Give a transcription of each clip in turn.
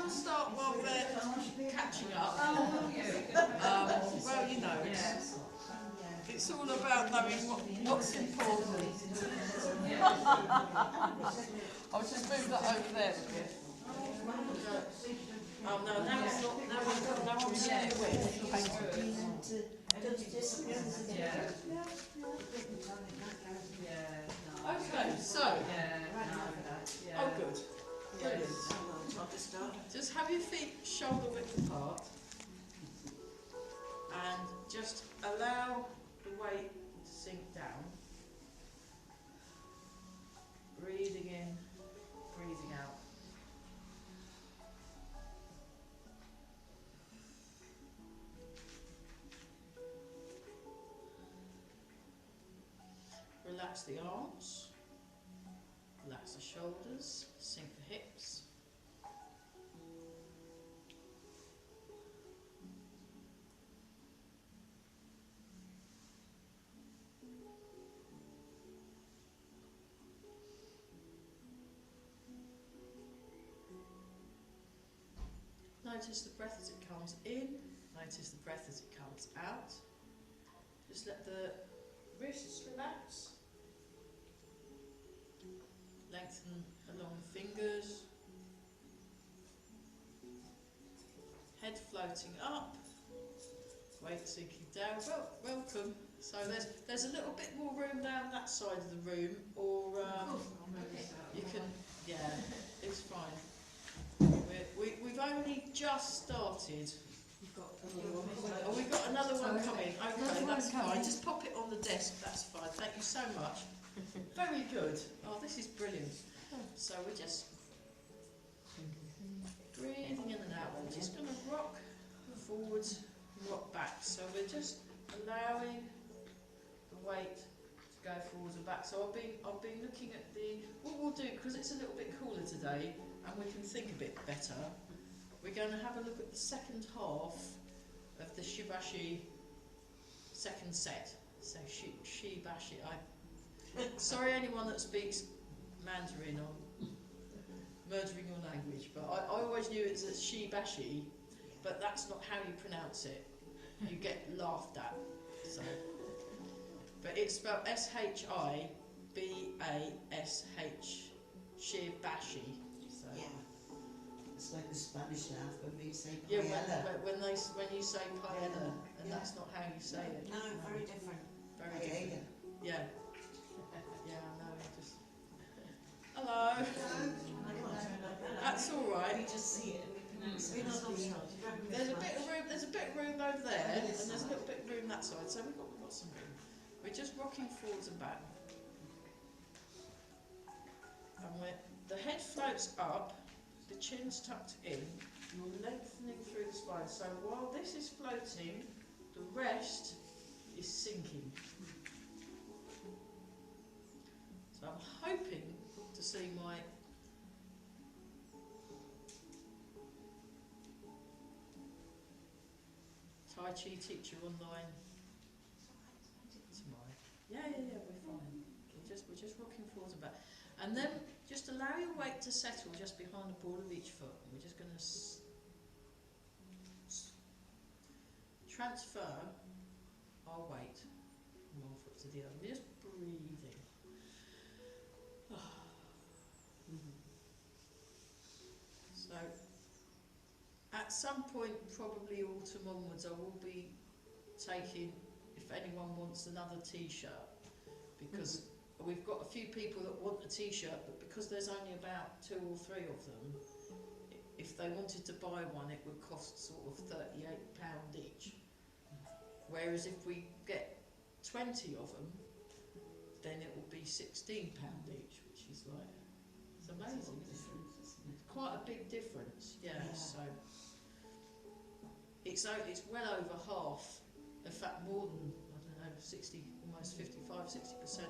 want to start while they're catching up. Well, you know, it's all about knowing what's important. I'll just move that over there a bit. Oh no, now it's not. Now I'm sitting with. Okay, so. Oh, good. Brilliant. Just have your feet shoulder width apart, and just allow the weight to sink down. Breathing in, breathing out. Relax the arms, relax the shoulders, sink the hips. Notice the breath as it comes in, notice the breath as it comes out. Just let the wrists relax. Lengthen along the fingers. Head floating up. Weight sinking down. Well, welcome. So there's a little bit more room down that side of the room, or you can, yeah, it's fine. We've only just started. Oh, we've got another one coming. Okay, that's fine. Just pop it on the desk. That's fine. Thank you so much. Very good. Oh, this is brilliant. So we're just breathing in and out. We're just going to rock forwards, rock back. So we're just allowing the weight to go forwards and back. So I've been looking at what we'll do, because it's a little bit cooler today and we can think a bit better. We're going to have a look at the second half of the Shibashi second set. So Shibashi. Sorry, anyone that speaks Mandarin, I'm murdering your language, but I always knew it's a Shibashi, but that's not how you pronounce it. You get laughed at. So, but it's spelled S-H-I-B-A-S-H, Shibashi. So. Yeah. It's like the Spanish laugh when we say paella. Yeah, when you say paella, and that's not how you say it. No, very different. Very different. Yeah. Yeah, I know. Just hello. That's all right. We just see it and we pronounce it. There's a bit of room. There's a bit of room over there, and there's a little bit of room that side. So we've got some room. We're just rocking forwards and back, and the head floats up. The chin's tucked in, you're lengthening through the spine. So while this is floating, the rest is sinking. So I'm hoping to see my Tai Chi teacher online tomorrow. Yeah, we're fine. We're just rocking forwards and back. And then just allow your weight to settle just behind the ball of each foot. We're just going to transfer our weight from one foot to the other. We're just breathing. So, at some point, probably autumn onwards, I will be taking, if anyone wants another t-shirt, because we've got a few people that want a t-shirt, but because there's only about 2 or 3 of them, if they wanted to buy one, it would cost sort of £38 each. Whereas if we get 20 of them, then it will be £16 each, which is like, it's amazing. It's quite a big difference, yeah. So it's well over half, in fact more than, I don't know, 60, almost 55, 60%.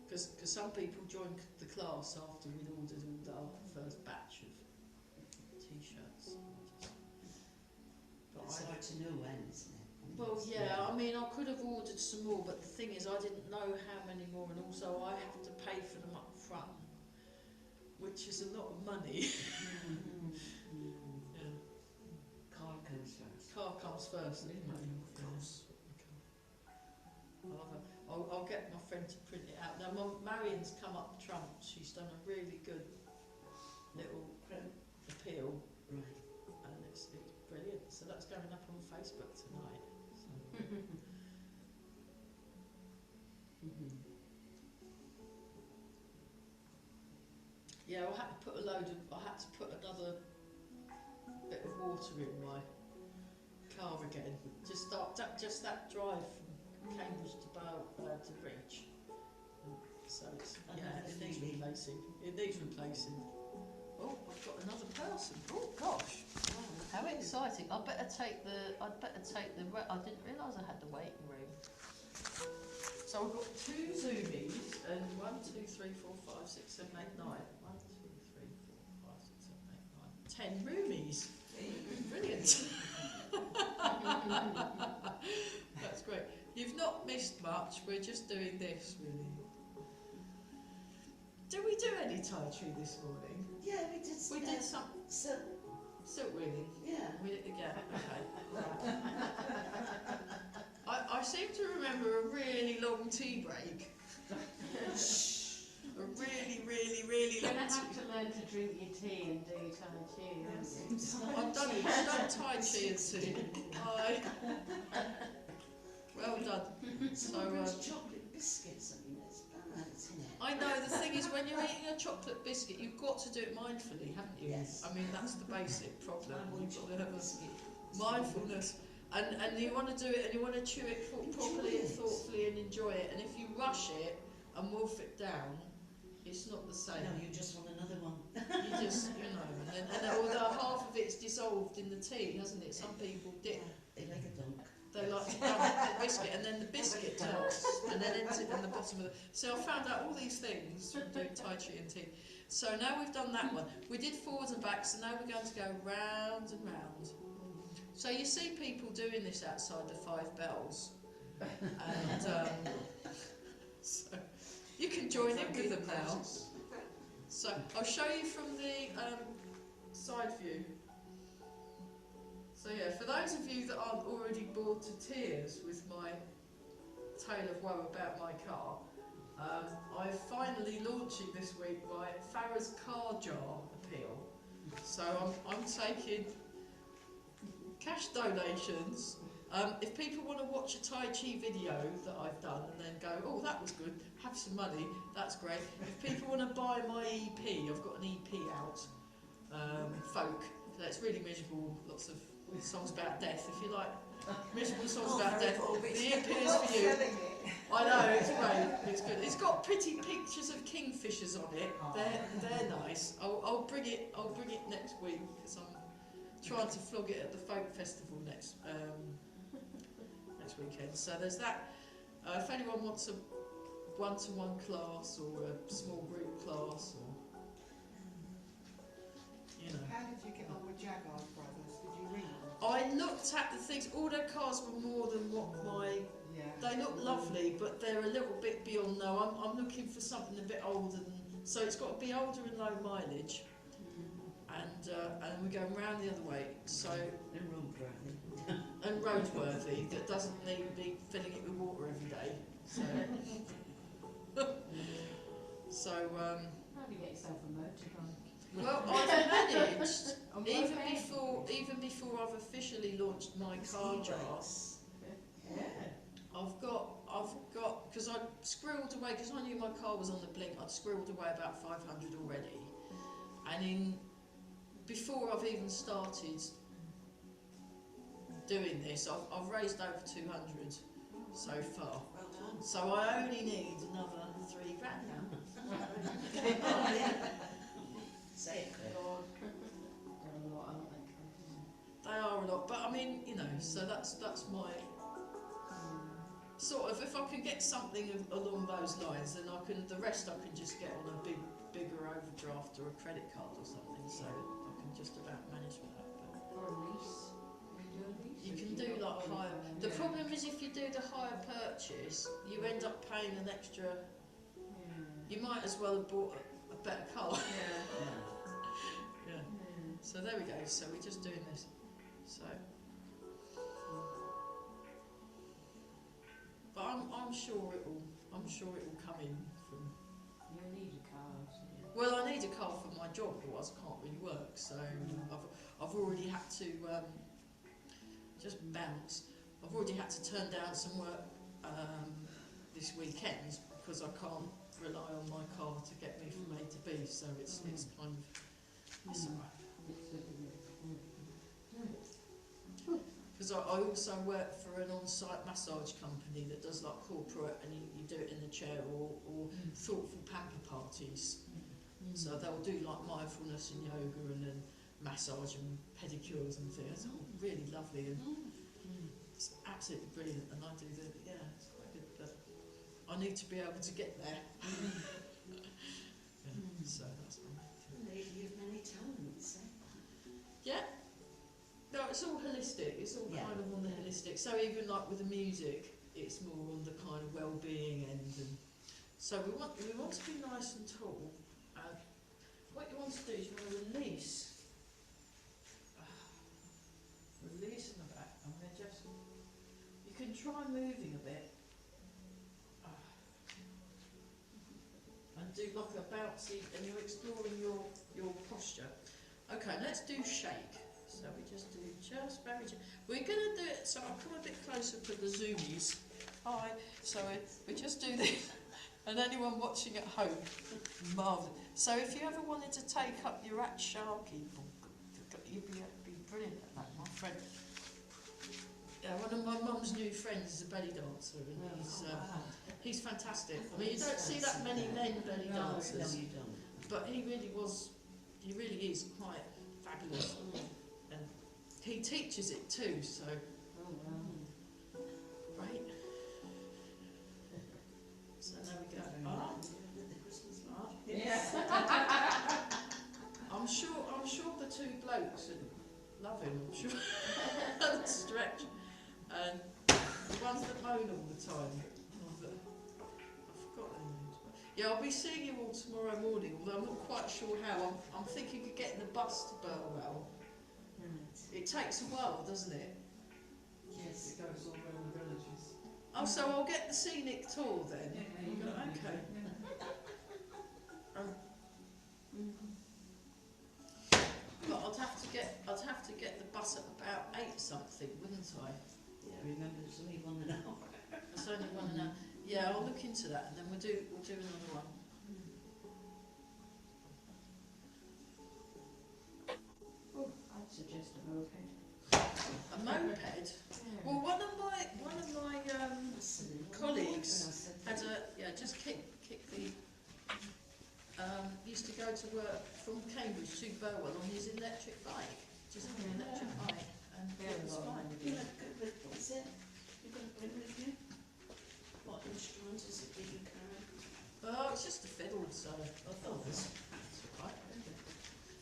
Because some people joined the class after we'd ordered all our first batch of t-shirts. It's hard to know when, isn't it? Well, yeah, I mean, I could have ordered some more, but the thing is, I didn't know how many more, and also I have to pay for them up front, which is a lot of money. Yeah. Car comes first. Car comes first, isn't it? Of course. I'll get my friend to print it out. Now, Marion's come up trumps. She's done a really good little appeal, Right. and it's brilliant. So that's going up on Facebook tonight. So. Yeah, I had to put another bit of water in my car again. Just that drive from Cambridge to to Reach. So it's, it needs replacing. It needs replacing. Oh, I've got another person. Oh gosh, how exciting! I'd better take the. I didn't realise I had the waiting room. So I've got 2 Zoomies and 1, 2, 3, 4, 5, 6, 7, 8, 9. 1, 2, 3, 4, 5, 6, 7, 8, 9. 10 roomies. Brilliant. That's great. You've not missed much. We're just doing this really. Did we do any Tai Chi this morning? Yeah, we did. We did some silk weaving. Yeah. Okay. I seem to remember a really long tea break. A really You're long going to tea. have to learn to drink your tea and do Tai Chi, aren't you? I've done Tai Chi and tea. Well done. So, chocolate biscuits, I mean, that's bad, isn't it? I know, the thing is, when you're eating a chocolate biscuit, you've got to do it mindfully, haven't you? Yes. I mean, that's the basic problem. You've got to have a biscuit. mindfulness. And you want to do it, and you want to chew it properly and thoughtfully and enjoy it. And if you rush it and wolf it down, it's not the same. No, you just want another one. You just, and although half of it's dissolved in the tea, hasn't it? Some people dip. They like a dunk. They like to have the biscuit, and then the biscuit melts, and then ends it in the bottom of the. So I found out all these things from doing Tai Chi and tea. So now we've done that one. We did forwards and backs, so now we're going to go round and round. So you see people doing this outside the 5 Bells, and so you can join in with them now. So I'll show you from the side view. So yeah, for those of you that aren't already bored to tears with my tale of woe about my car, I'm finally launching this week my Farrah's Car Jar appeal. So I'm taking cash donations. If people want to watch a Tai Chi video that I've done and then go, oh, that was good, have some money, that's great. If people want to buy my EP, I've got an EP out, folk, that's really miserable, lots of songs about death. If you like miserable songs about death, the EP is for you. I know, it's great, it's good. It's got pretty pictures of kingfishers on it. They're nice. I'll bring it next week because I'm trying to flog it at the folk festival next weekend. So there's that. If anyone wants a one-to-one class or a small group class, or How did you get on with Jaguar Brothers? Did you read them? I looked at the things. All their cars were more than what my. Yeah. They look lovely, but they're a little bit beyond. No, I'm looking for something a bit older than. So it's got to be older and low mileage. And we're going round the other way. So and roadworthy that doesn't need me filling it with water every day. So How do you get yourself a motorbike? well, I've managed Okay. even before I've officially launched my car jar. Yeah. I've got because I squirreled away because I knew my car was on the blink. I'd squirreled away about 500 already, and before I've even started doing this, I've raised over 200 so far. Well done. So I only need another £3 now. Say it, Claire. They're a lot, aren't they? They are a lot, but I mean, so that's my sort of. If I can get something along those lines, then the rest I can just get on a bigger overdraft or a credit card or something. So I can just about manage with that. But Or a lease. Can you do a lease? you can do like hire. The problem is if you do the hire purchase, you end up paying an extra. You might as well have bought a better car. Yeah. Yeah. So there we go. So we're just doing this. So, but I'm sure it will. I'm sure it will come in from. You need a car. So. Well, I need a car for my job, otherwise I can't really work. So I've already had to just bounce. I've already had to turn down some work this weekend because I can't rely on my car to get me from A to B. So it's kind of it's alright. Because I also work for an on-site massage company that does like corporate, and you do it in the chair, or thoughtful pamper parties. So they'll do like mindfulness and yoga and then massage and pedicures and things. It's all really lovely and it's absolutely brilliant. And I do the it's quite good, but I need to be able to get there. So that's my main thing. Lady of many talents, eh? Yeah. No, it's all holistic. It's all kind of on the holistic. So even like with the music, it's more on the kind of well-being end. And so we want to be nice and tall. And what you want to do is you want to release in the back. And then just you can try moving a bit. And do like a bouncy, and you're exploring your posture. Okay, let's do shake. So we just do very we're going to do it, so I'll come a bit closer for the zoomies. Hi. So we just do this, and anyone watching at home, marvellous. So if you ever wanted to take up your at Sharky, you'd be brilliant at that, my friend. Yeah, one of my mum's new friends is a belly dancer, and he's fantastic. I mean, you don't see that many men belly dancers, No, you don't. but he really is quite fabulous. And he teaches it too, so great. So there we go. I'm sure the two blokes love him, I'm sure. Stretch. And the ones that moan all the time. I forgot their names. Yeah, I'll be seeing you all tomorrow morning, although I'm not quite sure how. I'm thinking of getting the bus to Burwell. It takes a while, doesn't it? Yes. It goes all around the villages. Oh, so I'll get the scenic tour then. Okay. But I'd have to get the bus at about 8 something, wouldn't I? Yeah, remember it's only 1 hour. It's only 1 hour. Yeah, I'll look into that, and then we'll do another one. I'd suggest a moped. A moped. Well, one of my colleagues had just kick the used to go to work from Cambridge to Burwell on his electric bike, just an electric bike, and it was fine. What's it? You got to bring with you? What instrument is it that you carry? Oh, it's just a fiddle, so I thought it's alright.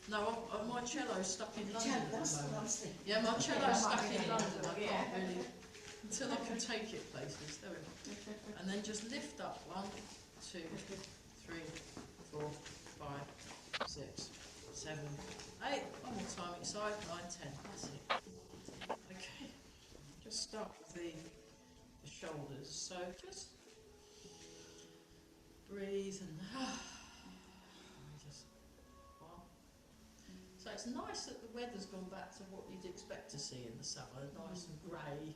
No, my cello's stuck in London at the That's what I moment. was thinking. Yeah, my cello's stuck in Yeah. London. I can't really until I can take it places. There we go. And then just lift up 1, 2, 3, 4, 5, 6, 7, 8. One more time each side. 9, 10. That's it. Okay. Just start with the shoulders. So just breathe and just 1. So it's nice that the weather's gone back to what you'd expect to see in the summer, nice and grey,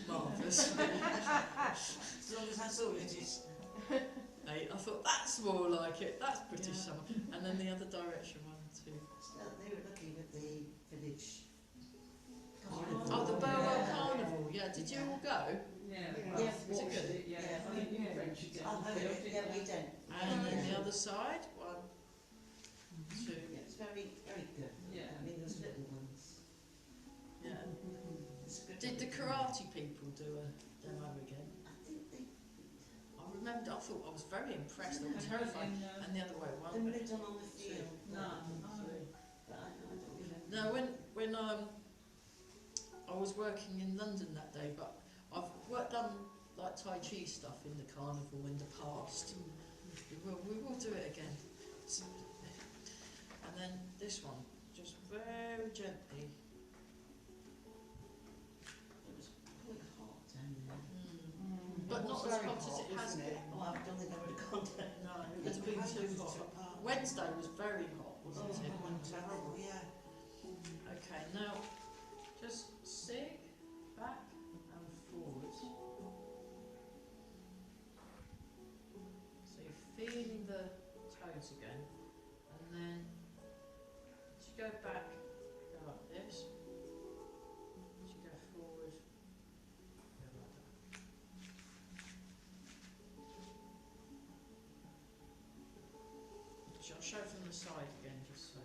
marvellous. As long as that's all it is. I thought that's more like it, that's British summer. And then the other direction, 1, 2. They were looking at the village. Oh, the Burwell Carnival, yeah, did you all go? Yeah, Yeah. Was it good? Yeah, Yeah. I think you French you Oh, yeah, we don't. And then the other side, 1, 2, Yeah, it's very, very good. Yeah. I mean, those little ones. yeah. It's good. Did the karate people do a demo again? I think they I thought I was very impressed, I was terrified. And the other way, 1, done it on the field. No. But I don't remember. No, when I was working in London that day, but I Tai Chi stuff in the carnival in the past. We will do it again. And then this one, just very gently. It was quite hot down there. But not as Very hot as it has wasn't been. it? Oh, I don't think I would have gone down. No, it's been too hot. Wednesday was very hot, wasn't it? Terrible, yeah. Okay, now just sig, back and forwards. So you're feeling the toes again, and then as you go back, go like this. As you go forward, go like that. I'll show from the side again, just so.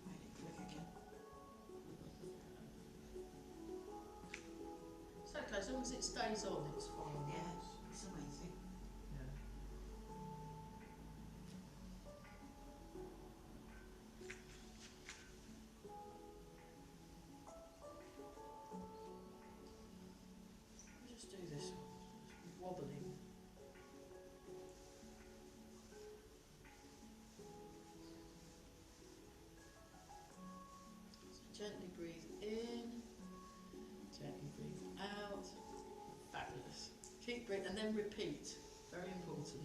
Made it quick again. It's okay, as long as it stays on, it's fine. Yeah, it's amazing. Yeah. I'll just do this wobbling. So gently breathe in, gently breathe out. Fabulous. Keep breathing and then repeat. Very important.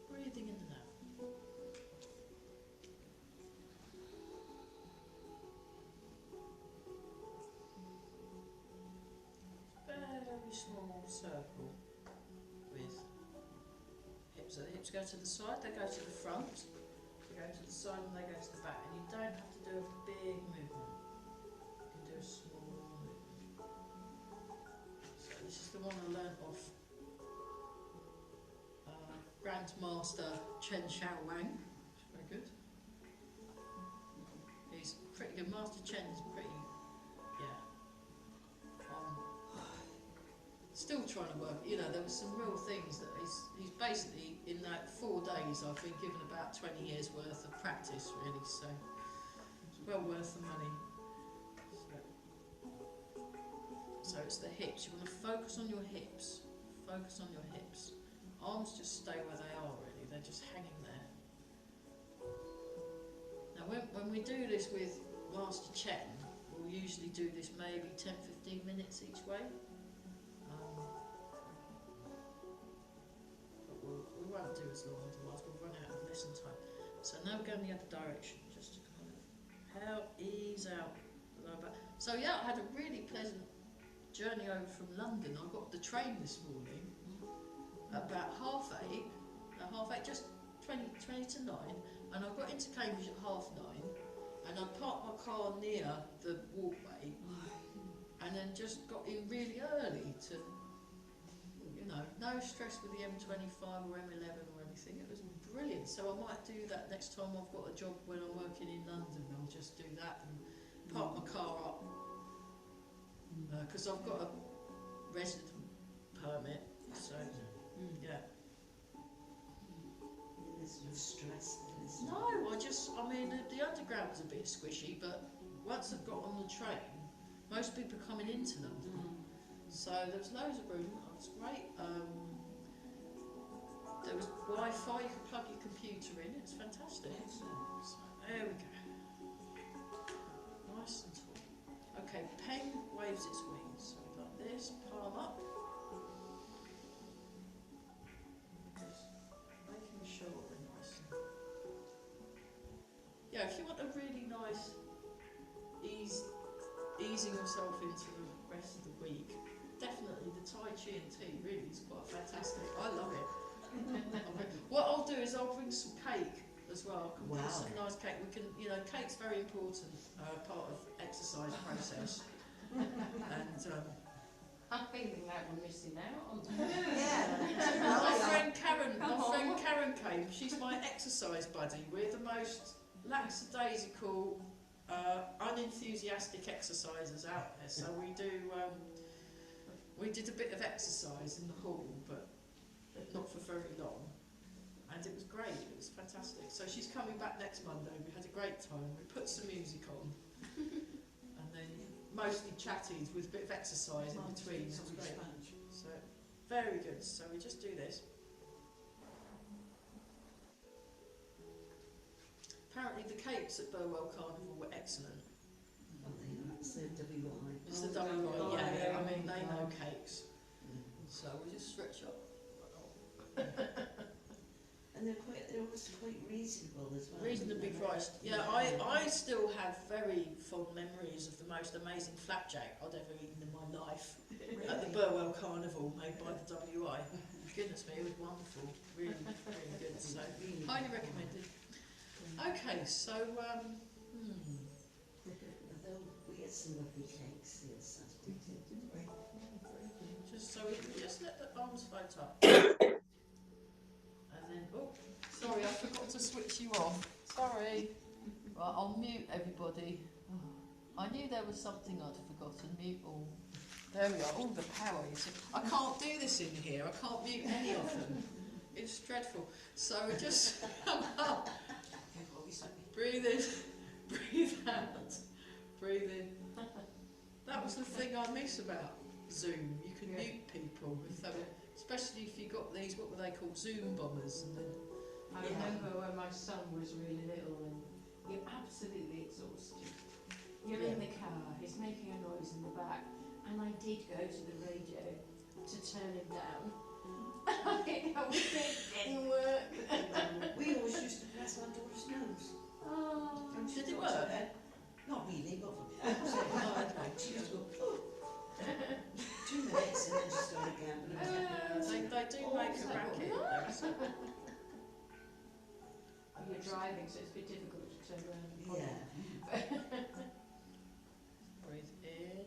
Breathing in and out. Very small circle with hips. So the hips go to the side, they go to the front, they go to the side and they go to the back. And you don't have to do a big movement. You can do a small movement. So this is the one I learnt off Grandmaster Chen Xiaowang. Very good. He's pretty good. Master Chen's pretty, yeah. Still trying to work. You know, there was some real things that he's basically in that 4 days. I've been given about 20 years worth of practice, really. So it's well worth the money. So it's the hips. You want to focus on your hips. Focus on your hips. Arms just stay where they are, really. They're just hanging there. Now, when we do this with Master Chen, we'll usually do this maybe 10-15 minutes each way. But we won't do as long, otherwise we'll run out of lesson time. So now we're going the other direction, just to kind of help ease out the lower back. So yeah, I had a really pleasant journey over from London. I got the train this morning about half eight, just 20 to 9, and I got into Cambridge at 9:30, and I parked my car near the walkway, and then just got in really early to, you know, no stress with the M25 or M11 or anything. It was brilliant. So I might do that next time I've got a job when I'm working in London. I'll just do that and park my car up, because I've got a resident permit, so. Yeah. There's no stress then, is there? No, I mean, the underground was a bit squishy, but once I got on the train, most people are coming into London. So there was loads of room, it was great. There was Wi-Fi, you could plug your computer in, it's fantastic. So there we go. Nice and tall. Okay, pen waves its wings. So like this, palm up. Making sure they're nice. Yeah, if you want a really nice easing yourself into the rest of the week, definitely the Tai Chi and tea really is quite fantastic. I love it. What I'll do is I'll bring some cake as well. I can bring some nice cake. We can, you know, cake's very important part of exercise process. And I'm feeling like we're missing out on my friend Karen came. She's my exercise buddy. We're the most lackadaisical, unenthusiastic exercisers out there. So we did a bit of exercise in the hall, but not for very long. And it was great. It was fantastic. So she's coming back next Monday. We had a great time. We put some music on, and then mostly chatted with a bit of exercise in between. It was great. So very good. So we just do this. Apparently the cakes at Burwell Carnival were excellent. It's the WI. It's the Oh, WI, yeah. yeah. I mean, they know cakes. So we just stretch up. And they're always quite reasonable as well. Reasonably priced. Yeah, I still have very fond memories of the most amazing flapjack I'd ever eaten in my life at the Burwell Carnival made by the WI. Goodness me, it was wonderful. Really, really good. So, highly recommended. Okay, so, Although we had some lovely cakes the other Saturday too, didn't we? just so we can just let the arms float up. And then, oh, sorry, I forgot to switch you off. Sorry. Right, I'll mute everybody. I knew there was something I'd forgotten. Mute all. There we are. All the power. You see. I can't do this in here. I can't mute any of them. It's dreadful. So we just come up. Breathe in. Breathe out. Breathe in. That was the thing I miss about Zoom. You can mute people, especially if you got these. What were they called? Zoom bombers. And then, I remember when my son was really little and you're absolutely exhausted. You're in the car, he's making a noise in the back, and I did go to the radio to turn him down. It didn't work. We always used to press our daughter's nose. Oh, And she Did it got to work? bed. Not really, but she just go, 2 minutes and then she started gambling. they do make a racket. you're driving, so it's a bit difficult to turn around. Yeah. Breathe in.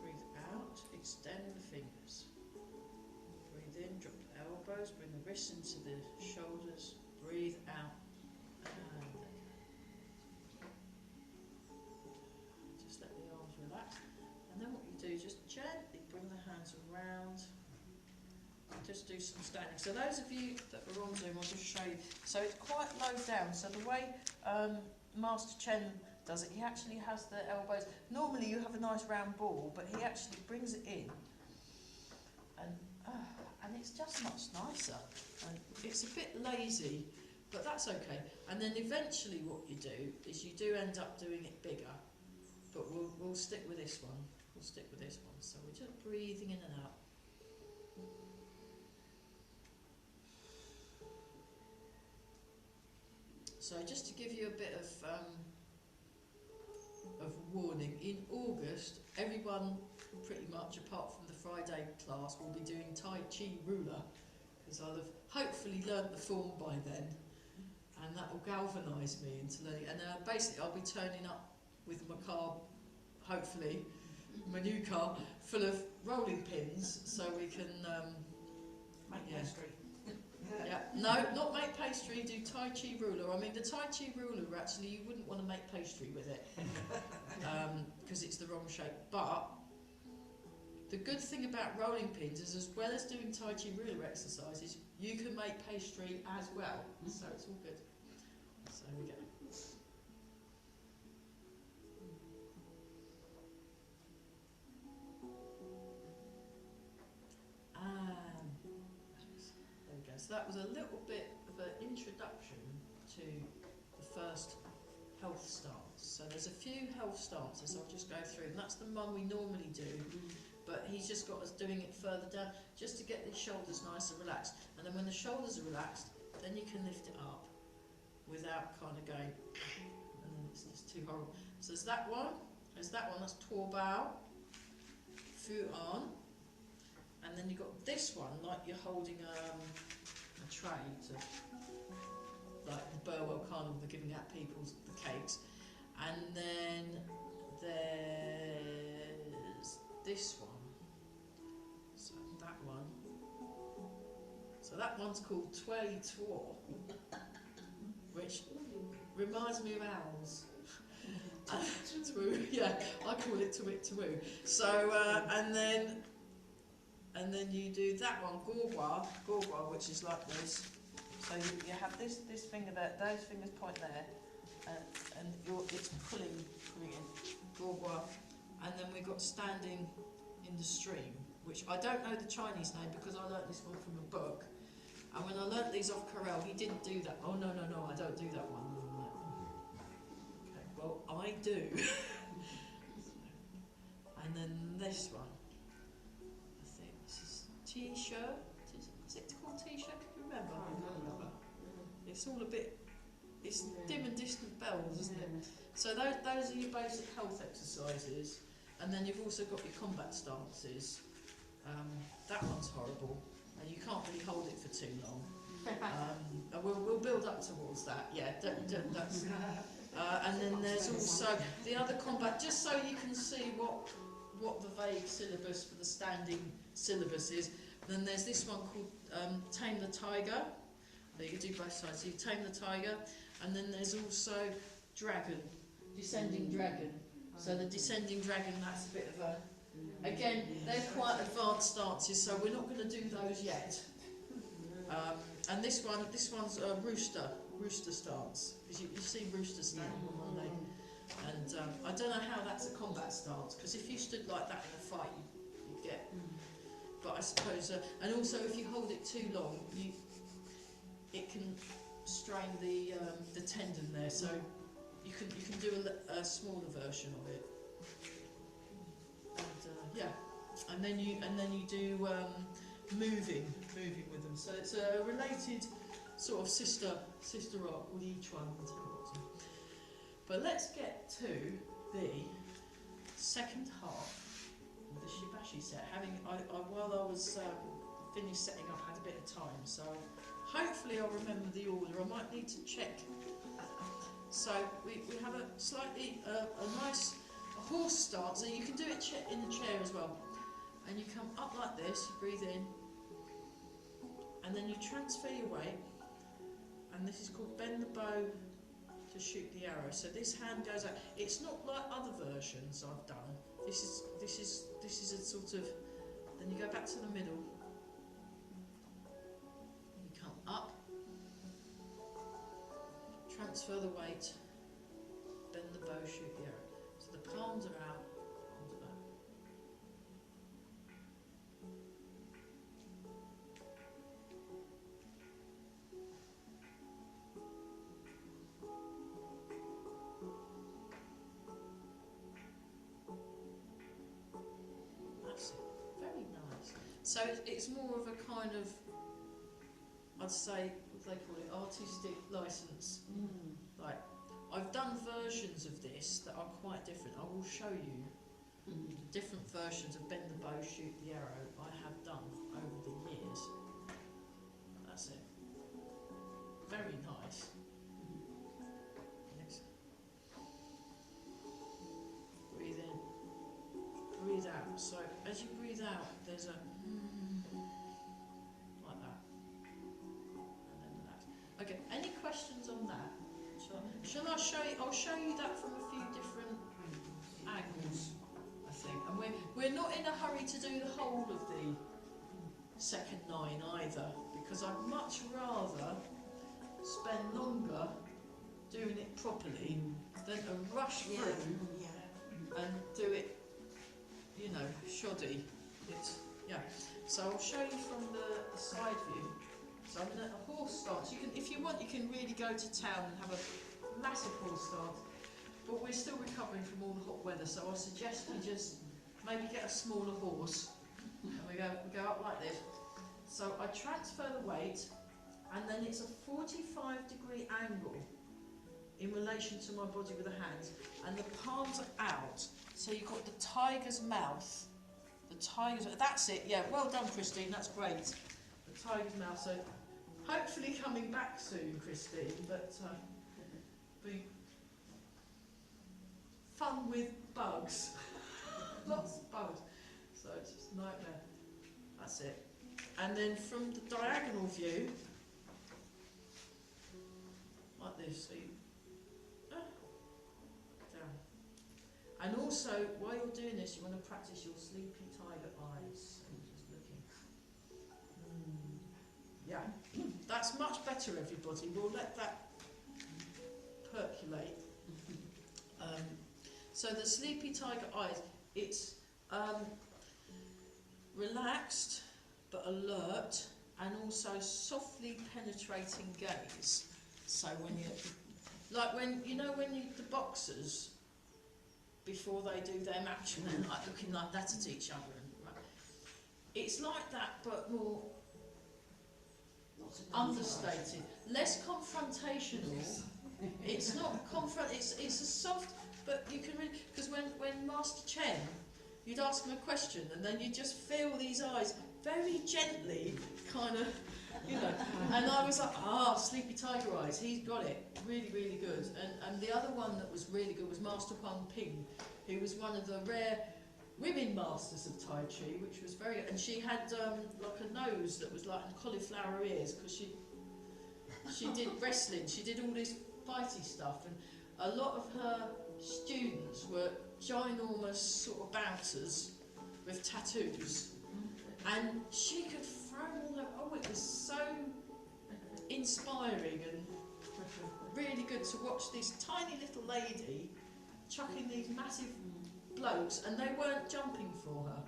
Breathe out. Extend the fingers. Breathe in. Drop the elbows. Bring the wrists into the shoulders. Breathe out. And just let the arms relax. And then what you do, just gently bring the hands around. Just do some standing. So those of you that are on Zoom, I'll just show you. So it's quite low down. So the way Master Chen does it, he actually has the elbows. Normally you have a nice round ball, but he actually brings it in, and it's just much nicer. And it's a bit lazy, but that's okay. And then eventually, what you do is you do end up doing it bigger, but we'll stick with this one. We'll stick with this one. So we're just breathing in and out. So just to give you a bit of warning, in August, everyone pretty much, apart from the Friday class, will be doing Tai Chi Ruler, because I'll have hopefully learnt the form by then, and that will galvanise me into learning. And basically I'll be turning up with my car, hopefully, my new car, full of rolling pins, so we can... Make pastry. Yeah, no, not make pastry, do Tai Chi Ruler. I mean, the Tai Chi Ruler, actually, you wouldn't want to make pastry with it, because it's the wrong shape. But the good thing about rolling pins is, as well as doing Tai Chi Ruler exercises, you can make pastry as well. So it's all good. So there we go. So that was a little bit of an introduction to the first health stance. So there's a few health stances I'll just go through, and that's the one we normally do, but he's just got us doing it further down just to get the shoulders nice and relaxed. And then when the shoulders are relaxed, then you can lift it up without kind of going, and then it's just too horrible. So there's that one, that's Tor Bao, Fu An, and then you've got this one, like you're holding a tray to, like the Burwell Carnival, they're giving out people the cakes, and then this one. So that one. So that one's called Twirly Twor, which reminds me of owls. Twoo, yeah, I call it Twit Twoo. So and then you do that one, Gorgwa, which is like this. So you have this finger there, those fingers point there, and it's pulling in Gorgwa, and then we've got standing in the stream, which I don't know the Chinese name because I learnt this one from a book. And when I learnt these off Carell, he didn't do that. Oh no, I don't do that one. Okay, well I do. And then this one, I think this is T-shirt. Is it called T-shirt? Can you remember? It's all a bit. It's dim and distant bells, isn't it? So those are your basic health exercises, and then you've also got your combat stances. That one's horrible, and you can't really hold it for too long. And we'll build up towards that. Yeah, that's. And then there's also the other combat, just so you can see what the vague syllabus for the standing syllabus is. Then there's this one called Tame the Tiger. You do both sides. So you tame the tiger, and then there's also dragon, descending dragon. So the descending dragon, that's a bit of a. Again, they're quite advanced stances, so we're not going to do those yet. And this one's a rooster stance. Because you see roosters standing on one leg, and I don't know how that's a combat stance. Because if you stood like that in a fight, you'd get. But I suppose, and also if you hold it too long, it can strain the tendon there, so you can do a smaller version of it. And yeah, and then you do moving with them. So it's a related sort of sister art with each one. But let's get to the second half of the Shibashi set. While I was finished setting up, I had a bit of time, so. Hopefully I'll remember the order. I might need to check. So we have a slightly a nice horse start. So you can do it in the chair as well. And you come up like this. You breathe in, and then you transfer your weight. And this is called bend the bow to shoot the arrow. So this hand goes out. It's not like other versions I've done. This is a sort of. Then you go back to the middle. Up, transfer the weight, bend the bow, shoot the arrow. So the palms are out, palms are back. That's it. Very nice. So it's more of a kind of, I'd say, what do they call it, artistic license. Like, I've done versions of this that are quite different. I will show you the different versions of bend the bow, shoot the arrow I have done over the years. That's it. Very nice. Next. Breathe in, breathe out. So as you breathe out, there's a like that. Okay, any questions on that? Shall I show you? I'll show you that from a few different angles, I think. And we're not in a hurry to do the whole of the second 9 either, because I'd much rather spend longer doing it properly than to rush through and do it, you know, shoddy. So I'll show you from the side view. So I'm in a horse stance. You can, if you want, you can really go to town and have a massive horse stance. But we're still recovering from all the hot weather, so I suggest we just maybe get a smaller horse. And we go up like this. So I transfer the weight, and then it's a 45-degree angle in relation to my body with the hands, and the palms are out. So you've got the tiger's mouth. That's it. Yeah, well done, Christine. That's great. The tiger's mouth. So hopefully coming back soon, Christine. But be fun with bugs. Lots of bugs. So it's just a nightmare. That's it. And then from the diagonal view, like this, so you, down. And also, while you're doing this, you want to practice your sleepy tiger eyes. So you're just looking. Yeah, that's much better, everybody. We'll let that percolate. So the sleepy tiger eyes, it's relaxed but alert, and also softly penetrating gaze. So when you, like when you know when you, the boxers, before they do their match, and they're like looking like that at each other, and right, it's like that but more Not so understated, less confrontational. It's not it's a soft, but you can really, because when Master Chen, you'd ask him a question and then you just feel these eyes very gently kind of, you know, and I was like, sleepy tiger eyes, he's got it, really, really good. And the other one that was really good was Master Huang Ping, who was one of the rare women masters of Tai Chi, which was very, and she had like a nose that was like cauliflower ears, because she did wrestling, she did all this fighty stuff, and a lot of her students were ginormous sort of bouncers with tattoos, and she could throw all that. Oh, it was so inspiring and really good to watch this tiny little lady chucking these massive blokes, and they weren't jumping for her.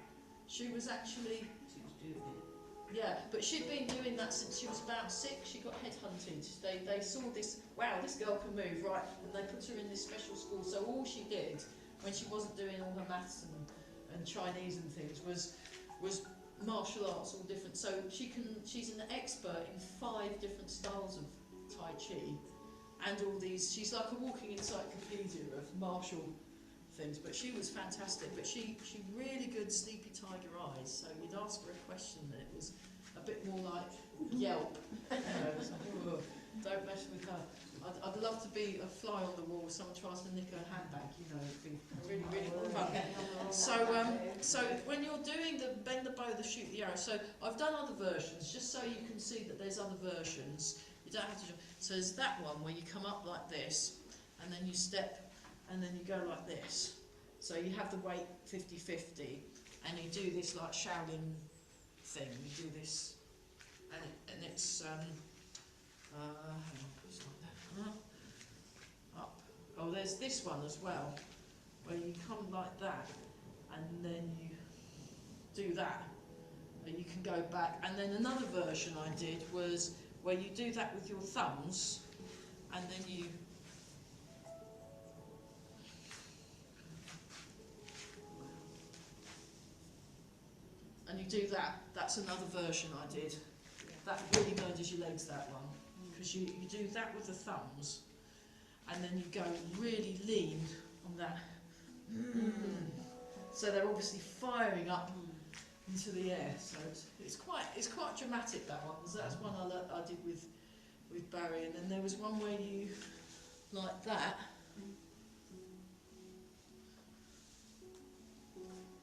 She was actually, She was doing it. yeah, but she'd been doing that since she was about 6. She got headhunted. They saw this, wow, this girl can move, right, and they put her in this special school. So all she did, when she wasn't doing all her maths and Chinese and things, was martial arts, all different. So she's an expert in 5 different styles of Tai Chi, and all these, she's like a walking encyclopedia of martial things. But she was fantastic. But she really good sleepy tiger eyes. So you'd ask her a question and it was a bit more like Yelp. You know, it's like, "Oh, don't mess with her." I'd love to be a fly on the wall if someone tries to nick her handbag, you know, it'd be really, really fun. So when you're doing the bend the bow, the shoot the arrow, so I've done other versions, just so you can see that there's other versions. You don't have to, so there's that one where you come up like this, and then you step, and then you go like this. So you have the weight 50-50, and you do this like Shaolin thing, you do this, and it's, hang on, it's like that. Up. Oh, there's this one as well, where you come like that, and then you do that, and you can go back. And then another version I did was where you do that with your thumbs, and then you do that. That's another version I did. That really murders your legs, that one. Because you do that with the thumbs, and then you go really lean on that. So they're obviously firing up into the air. So it's quite dramatic, that one. So that's one I did with Barry, and then there was one where you like that,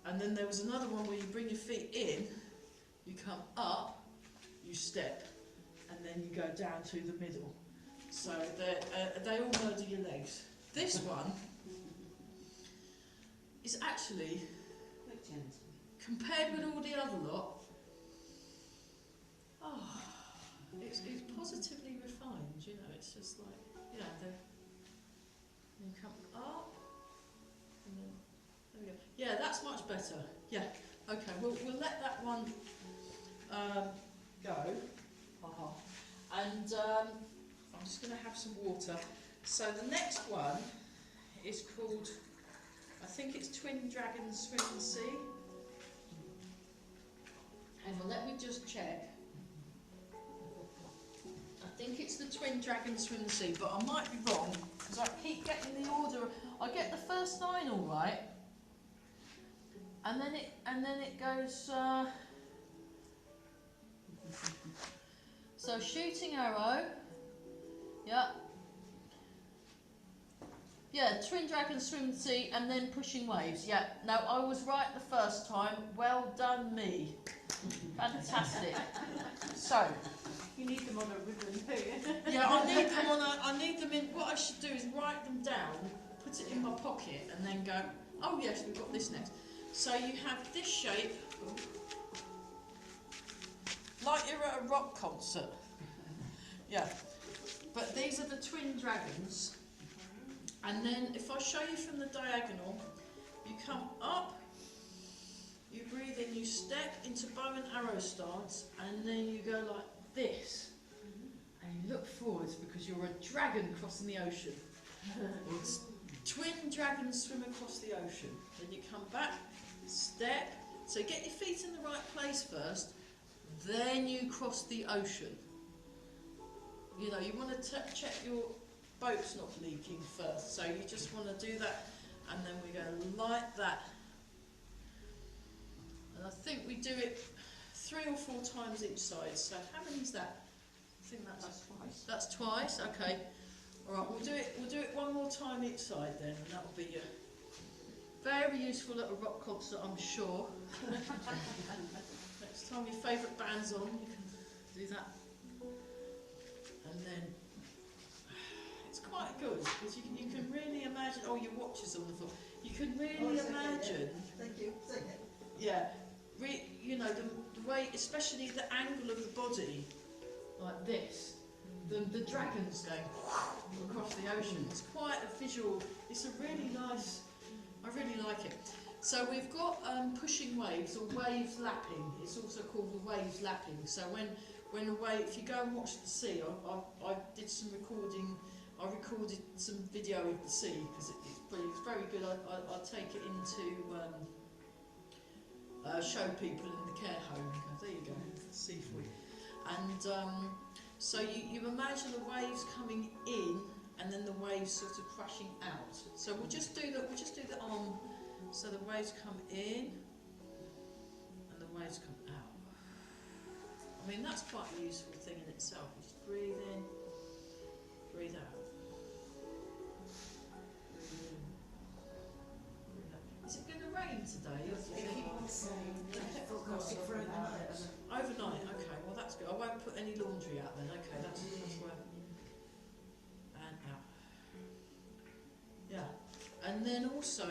and then there was another one where you bring your feet in, you come up, you step, and then you go down to the middle. So they all murder your legs. This one is actually, Quite gentle. compared with all the other lot, it's positively refined, you know, it's just like, you know, you come up, and then, there we go. Yeah, that's much better. Yeah, okay, we'll let that one go. And I'm just going to have some water. So the next one is called, I think it's Twin Dragons Swim and Sea. Hang on, let me just check. I think it's the Twin Dragons Swim and Sea, but I might be wrong, because I keep getting the order. I get the first 9 all right, and then it goes. So shooting arrow, yeah. Yeah, twin dragons swim the sea and then pushing waves. Yeah, no, I was right the first time. Well done, me. Fantastic. So, You need them on a ribbon, don't you? yeah, I need them in. What I should do is write them down, put it in my pocket, and then go. Oh yes, we've got this next. So you have this shape, like you're at a rock concert. Yeah, but these are the twin dragons. And then if I show you from the diagonal, you come up, you breathe in, you step into bow and arrow stance, and then you go like this. And you look forwards because you're a dragon crossing the ocean. It's twin dragons swim across the ocean. Then you come back, step. So get your feet in the right place first, then you cross the ocean. You know, you want to check your boat's not leaking first, so you just want to do that, and then we go like that. And I think we do it 3 or 4 times each side. So how many is that? I think that's twice. That's twice. Okay. All right. We'll do it 1 more time each side then, and that will be very useful at a rock concert, I'm sure. Next time your favourite band's on, you can do that, and then. It's quite good because you can really imagine. Oh, your watch is on the floor. You can really imagine. Thank you. Thank you. Yeah, you know the way, especially the angle of the body, like this. The dragons going across the ocean. It's quite a visual. It's a really nice. I really like it. So we've got pushing waves or waves lapping. It's also called the waves lapping. So when a wave, if you go and watch the sea, I did some recording. I recorded some video of the sea because it's very good. I'll take it into show people in the care home. Go, there you go, sea for you. And so you imagine the waves coming in and then the waves sort of crashing out. So we'll just do the arm. So the waves come in and the waves come out. I mean, that's quite a useful thing in itself. You just breathe in, breathe out. Is it going to rain today? Overnight, okay, well that's good. I won't put any laundry out then, okay, that's where. And out. Yeah. And then also,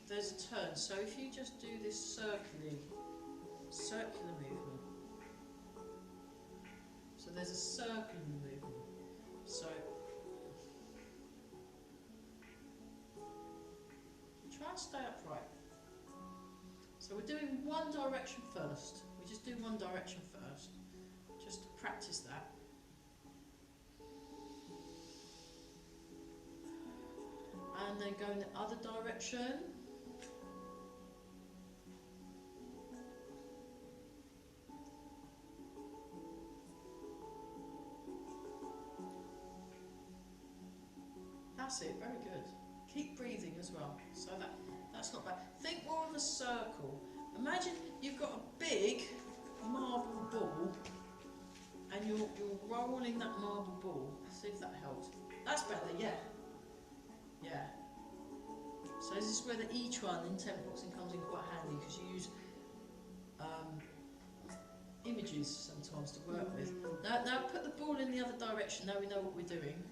there's a turn. So if you just do this circular movement. So there's a circular movement. So try and stay upright. So we're doing one direction first. We just do one direction first, just to practice that. And then go in the other direction. That's it, very good. Keep breathing as well. So that's not bad. Think more of a circle. Imagine you've got a big marble ball and you're rolling that marble ball. See if that helps. That's better, yeah. Yeah. So this is where the E-tron in tent boxing comes in quite handy because you use images sometimes to work with. Now put the ball in the other direction. Now we know what we're doing.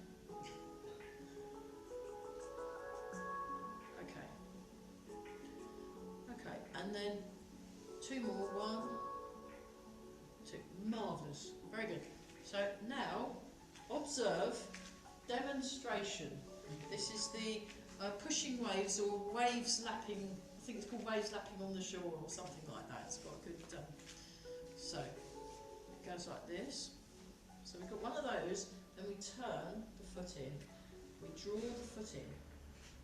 Okay, and then 2 more. 1, 2. Marvellous. Very good. So now, observe demonstration. This is the pushing waves or waves lapping. I think it's called waves lapping on the shore or something like that. It's got a good. So it goes like this. So we've got one of those. Then we turn the foot in. We draw the foot in.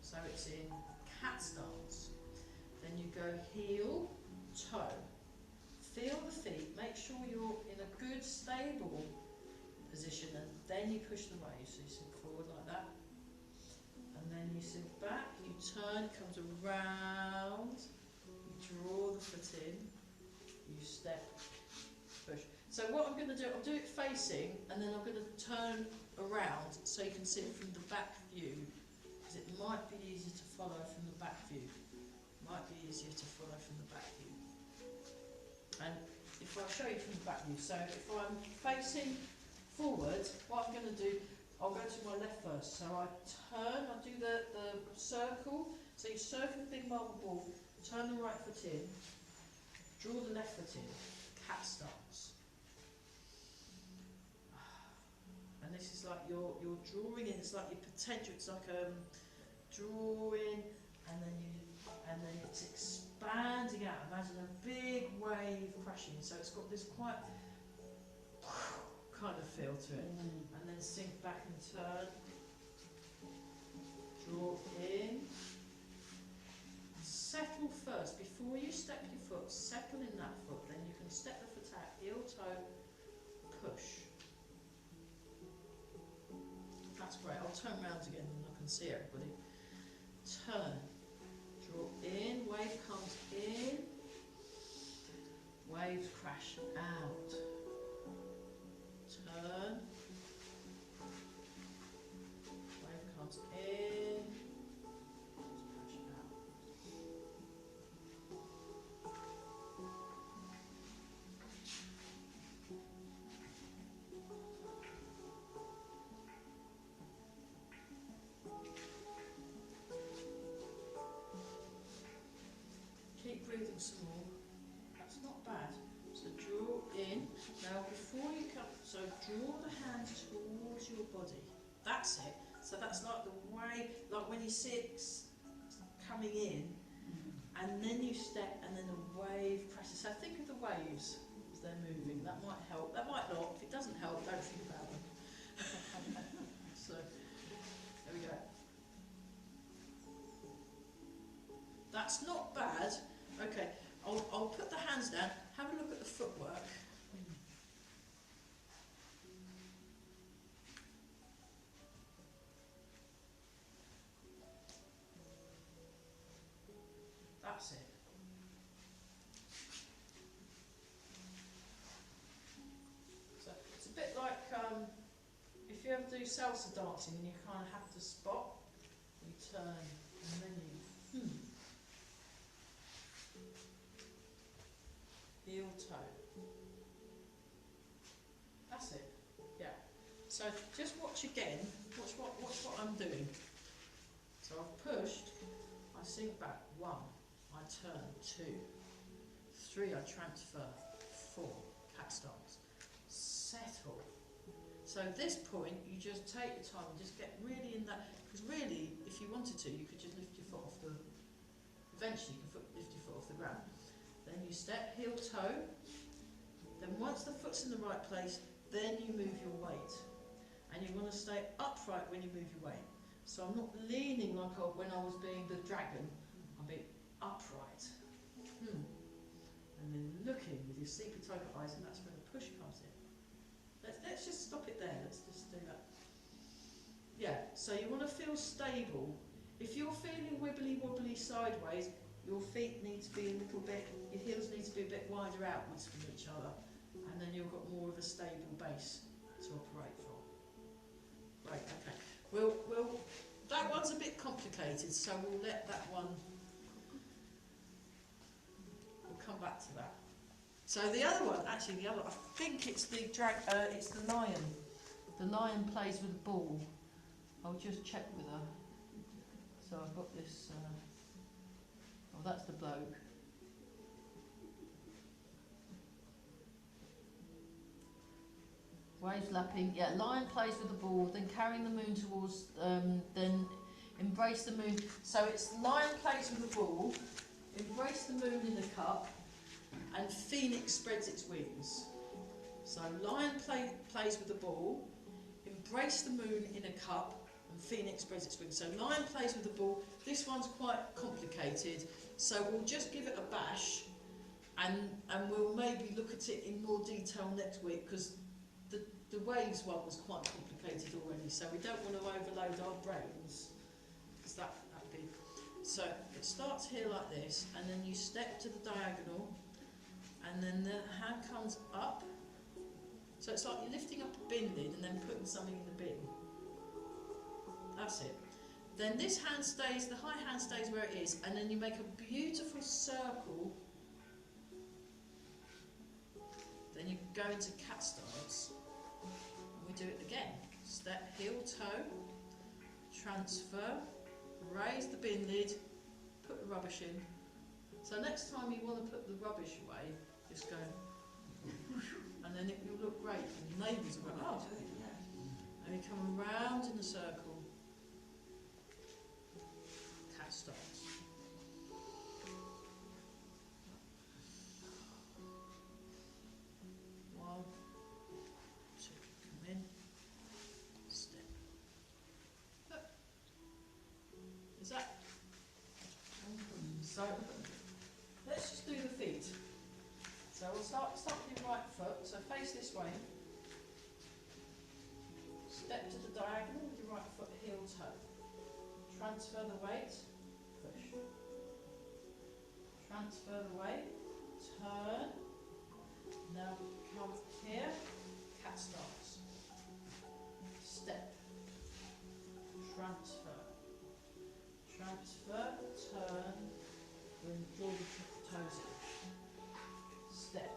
So it's in cat stance. Then you go heel, toe. Feel the feet. Make sure you're in a good, stable position, and then you push the waves. So you sink forward like that, and then you sink back. You turn. It comes around. You draw the foot in. You step, push. So what I'm going to do, I'll do it facing, and then I'm going to turn around so you can see it from the back view. might be easier to follow from the back view. Might be easier to follow from the back view. And if I show you from the back view, so if I'm facing forward, what I'm going to do, I'll go to my left first. So I turn, I do the circle. So you circle the big marble ball, turn the right foot in, draw the left foot in, cat stance. And this is like you're drawing in, it's like your potential, it's like drawing and then it's expanding out. Imagine a big wave crashing. So it's got this quite kind of feel to it. And then sink back and turn. Draw in. Settle first. Before you step your foot, settle in that foot. Then you can step the foot out, heel, toe, push. That's great. I'll turn round again and I can see everybody. Turn. Draw in. Wave comes in. Waves crash out. Turn. Wave comes in. Waves crash out. Keep breathing some more. That's not bad. So draw in. Now before you come, so draw the hands towards your body. That's it. So that's like the way, like when you see it coming in, and then you step, and then the wave crashes. So think of the waves as they're moving. That might help. That might not. If it doesn't help, don't think about them. So there we go. That's not bad. Okay, I'll put the hands down. Have a look at the footwork. That's it. So it's a bit like if you ever do salsa dancing and you kind of have to spot, you turn and then you heel toe. That's it. Yeah. So just watch again. Watch what I'm doing. So I've pushed. I sink back. 1. I turn. 2. 3. I transfer. 4. Cat stance. Settle. So at this point, you just take your time and just get really in that. Because really, if you wanted to, you could just lift your foot off the. Eventually, you can lift your foot off the ground. Then you step heel toe. Then once the foot's in the right place, then you move your weight. And you want to stay upright when you move your weight. So I'm not leaning like when I was being the dragon. I'm being upright. And then looking with your sleepy tiger eyes, and that's when the push comes in. Let's just stop it there. Let's just do that. Yeah, so you want to feel stable. If you're feeling wibbly wobbly sideways, your feet need to be a little bit, your heels need to be a bit wider outwards from each other, and then you've got more of a stable base to operate from. Right, okay. We'll that one's a bit complicated, so we'll let that one, we'll come back to that. So the other one, actually the other, I think it's the it's the lion. The lion plays with a ball. I'll just check with her. So I've got this, oh that's the bloke. Waves lapping, yeah, lion plays with the ball, then carrying the moon towards, then embrace the moon. So it's lion plays with the ball, embrace the moon in a cup, and phoenix spreads its wings. So lion plays with the ball, embrace the moon in a cup, and phoenix spreads its wings. So lion plays with the ball. This one's quite complicated, so we'll just give it a bash, and we'll maybe look at it in more detail next week, because the waves one was quite complicated already, so we don't want to overload our brains, because that'd be. So it starts here like this, and then you step to the diagonal, and then the hand comes up. So it's like you're lifting up a bin lid and then putting something in the bin. That's it. Then this hand stays, the high hand stays where it is, and then you make a beautiful circle. Then you go into cat stance, and we do it again. Step, heel, toe, transfer, raise the bin lid, put the rubbish in. So next time you want to put the rubbish away, just go, and then it will look great, and the neighbours will go, oh. And you come around in a circle. Cat stance. One, two, come in, step. Look. Is that? So, let's just do the feet. So we'll start with your right foot, so face this way. Step to the diagonal with your right foot, heel, toe. Transfer the weight, push. Transfer the weight, turn. Now come here, cat stance. Step. Transfer. Transfer, turn, then draw the toes in. Step.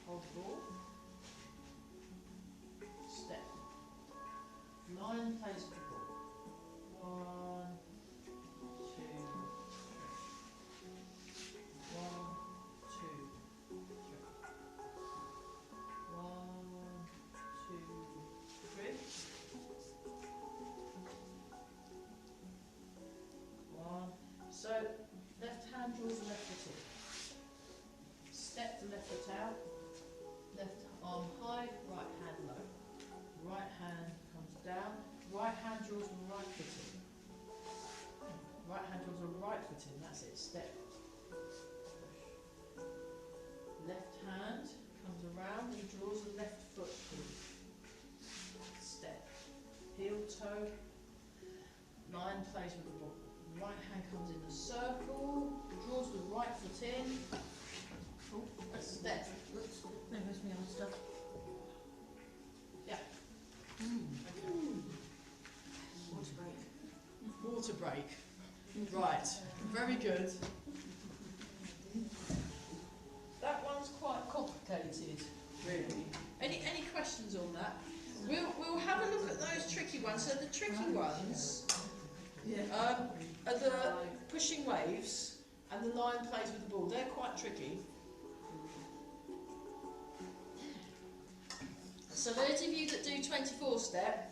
Hold the ball. Step. Line plays with the ball. 1, 2, 3. 1, 2, 3. 1, 2, 3. 1. So left hand draws the left foot in. Step the left foot out. Left arm high, right hand low. Right hand comes down. Right hand draws the right foot in. Right hand draws the right foot in. That's it. Step. Push. Left hand comes around and draws the left foot in. Step. Heel, toe. Line plays with the ball. Right hand comes in the circle. Draws the right foot in. Oh, step. There goes my old stuff. Yeah. Okay. Water break. Water break. Right. Very good. That one's quite complicated, really. Any questions on that? We'll have a look at those tricky ones. So the tricky ones are the pushing waves and the line plays with the ball. They're quite tricky. So those of you that do 24 step,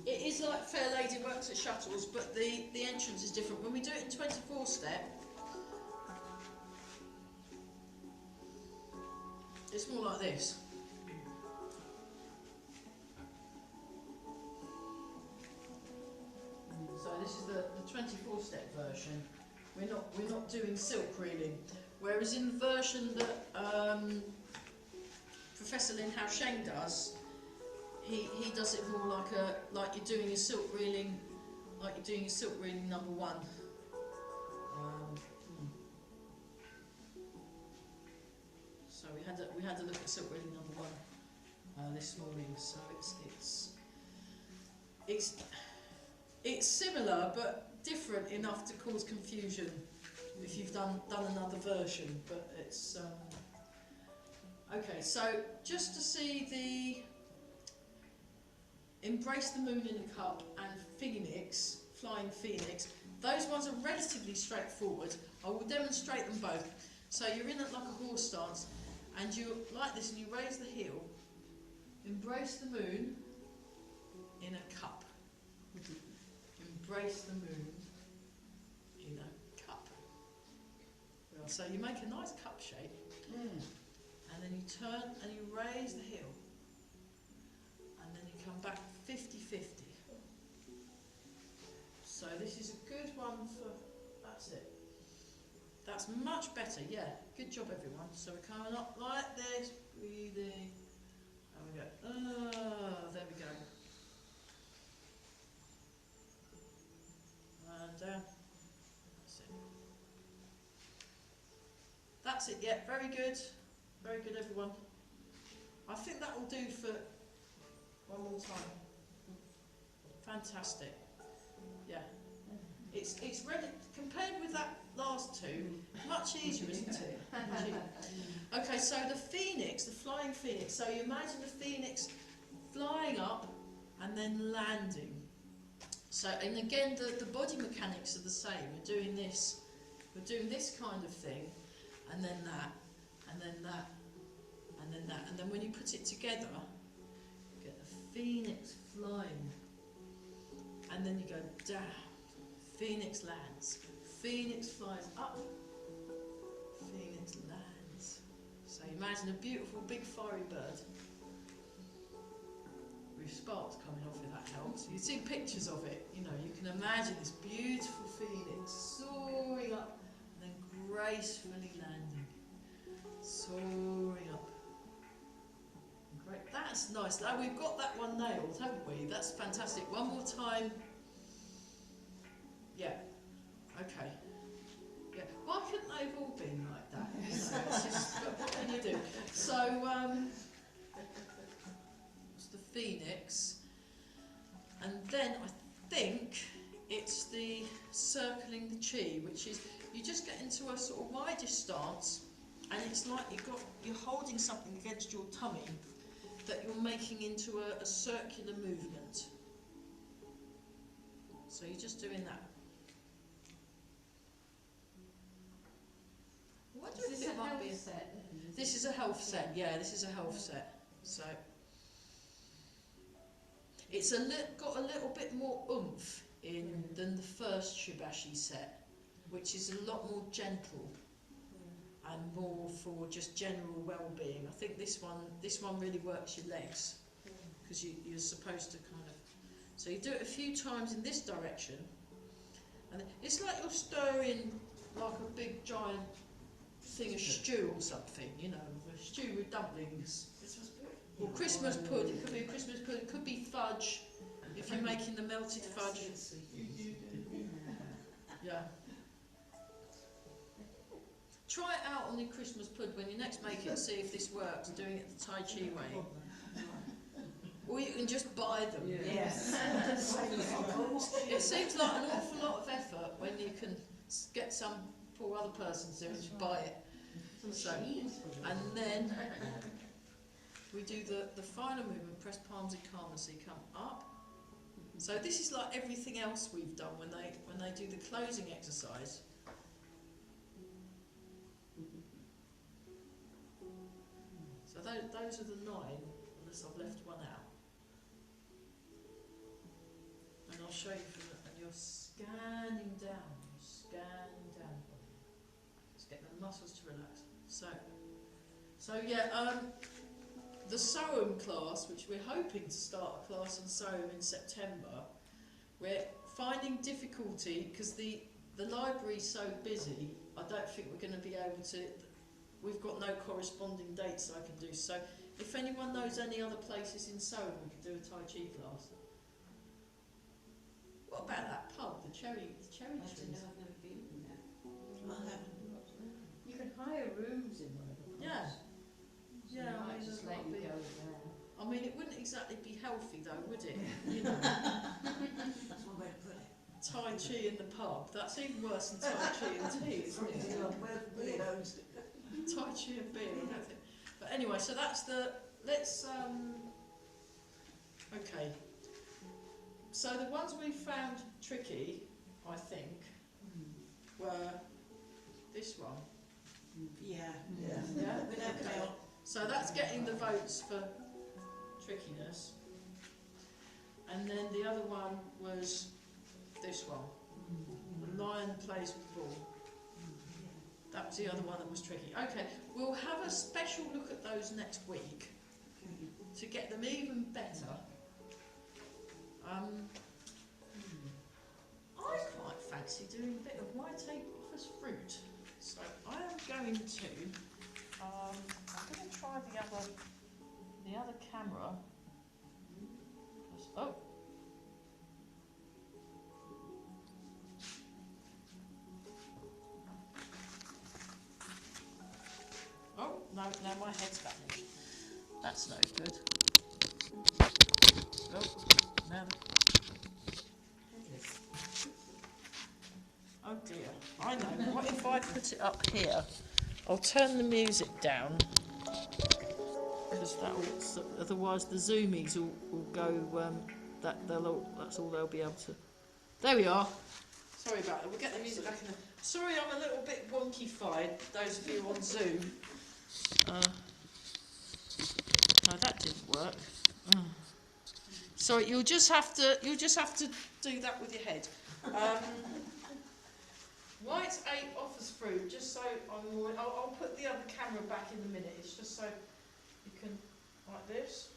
it is like Fair Lady works at shuttles, but the entrance is different. When we do it in 24 step, it's more like this. So this is the 24 step version. We're not doing silk reeling. Whereas in the version that Professor Lin Hao Sheng does, he does it more like you're doing a silk reeling, number one. So we had a look at silk reeling number one this morning. So it's similar but different enough to cause confusion if you've done another version. But it's okay. So just to see the Embrace the Moon in a Cup and Phoenix, Flying Phoenix, those ones are relatively straightforward. I will demonstrate them both. So you're in it like a horse stance, and you like this, and you raise the heel. Embrace the moon in a cup. Embrace the moon in a cup. Well, so you make a nice cup shape, and then you turn and you raise the heel, and then you come back 50-50. So this is a good one for, that's it. That's much better, yeah. Good job, everyone. So we're coming up like this, breathing, and we go, there we go. And down. That's it. that's it. Yeah, very good, everyone. I think that will do for one more time. Fantastic. Yeah, it's really compared with that last two, much easier, isn't it? Okay, so the phoenix, the flying phoenix. So you imagine the phoenix flying up and then landing. So, and again, the body mechanics are the same. We're doing this kind of thing, and then that, and then that, and then that, and then when you put it together, you get the phoenix flying, and then you go down. Phoenix lands. Phoenix flies up. Phoenix lands. So imagine a beautiful big fiery bird with sparks coming off it. That helps. You see pictures of it. You know, you can imagine this beautiful phoenix soaring up and then gracefully landing, soaring up. Great. That's nice. Now we've got that one nailed, haven't we? That's fantastic. One more time. Yeah. Okay. Yeah. Why couldn't they have all been like that? You know, it's just, what can you do? So, it's the phoenix, and then I think it's the circling the chi, which is you just get into a sort of wideish stance, and it's like you're holding something against your tummy that you're making into a circular movement. So you're just doing that. I wonder if it might be set? This is a health set, yeah, this is a health set. So it's got a little bit more oomph in than the first Shibashi set, which is a lot more gentle and more for just general well-being. I think this one really works your legs, because you're supposed to kind of, so you do it a few times in this direction, and it's like you're stirring like a big giant thing of stew or something, you know, a stew with dumplings. Or Christmas pudding. It could be a Christmas pudding. It could be fudge, if you're making the melted fudge. Yeah. Try it out on the Christmas pud when you next make it and see if this works, doing it the Tai Chi way. Or you can just buy them. Yes. It seems like an awful lot of effort when you can get some poor other person to just buy it. So, and then we do the final movement, press palms in calmness, so you come up. So this is like everything else we've done when they do the closing exercise. So those are the 9, unless I've left one out. And I'll show you from the, and you're scanning down, Just get the muscles to relax. So yeah, the Soham class, which we're hoping to start a class on Soham in September, we're finding difficulty because the library's so busy. I don't think we're going to be able to. We've got no corresponding dates I can do. So if anyone knows any other places in Soham we could do a Tai Chi class. What about that pub, the cherry I don't know, trees? I've never been in there. I haven't. You can hire rooms in one of the Yeah. pubs. So Yeah, they I might mean, just there's let not you big- go there. I mean, it wouldn't exactly be healthy though, would it? You know, That's one way to put it. Tai Chi in the pub. That's even worse than Tai Chi and tea, isn't it? Tai Chi and beer, I don't think. But anyway, so that's the, let's, okay. So the ones we found tricky, I think, were this one. Yeah. Yeah. Without Okay. doubt. So that's getting the votes for trickiness. And then the other one was this one. The lion plays with the ball. That was the other one that was tricky. Okay, we'll have a special look at those next week to get them even better. I quite fancy doing a bit of why take office fruit. So I am going to, I'm going to try the other camera. Oh. now my head's vanished. That's no good. Oh, now. Oh dear. I know. What if I put it up here? I'll turn the music down. Because otherwise the zoomies will go. That's all they'll be able to. There we are. Sorry about that. We'll get the music back in. Sorry, I'm a little bit wonky-fied. Those of you on Zoom. No, that didn't work. Sorry, you'll just have to do that with your head. White 8 offers fruit. Just so I'll put the other camera back in a minute. It's just so you can like this.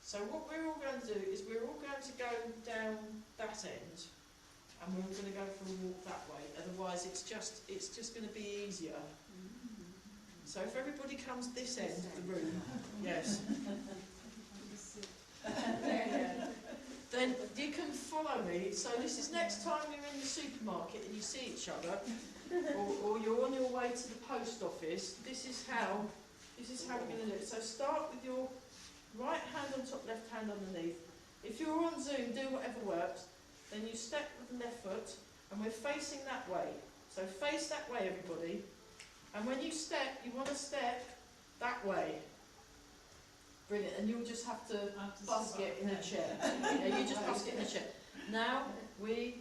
So what we're all going to do is we're all going to go down that end, and we're all going to go for a walk that way. Otherwise, it's just going to be easier. So if everybody comes this end of the room, yes, then you can follow me. So this is next time you're in the supermarket and you see each other, or you're on your way to the post office. This is how we're going to do it. So start with your right hand on top, left hand underneath. If you're on Zoom, do whatever works. Then you step with the left foot, and we're facing that way. So face that way, everybody. And when you step, you want to step that way. Brilliant. And you'll just have to busk it in a chair. Yeah, you just busk it in a chair. Now we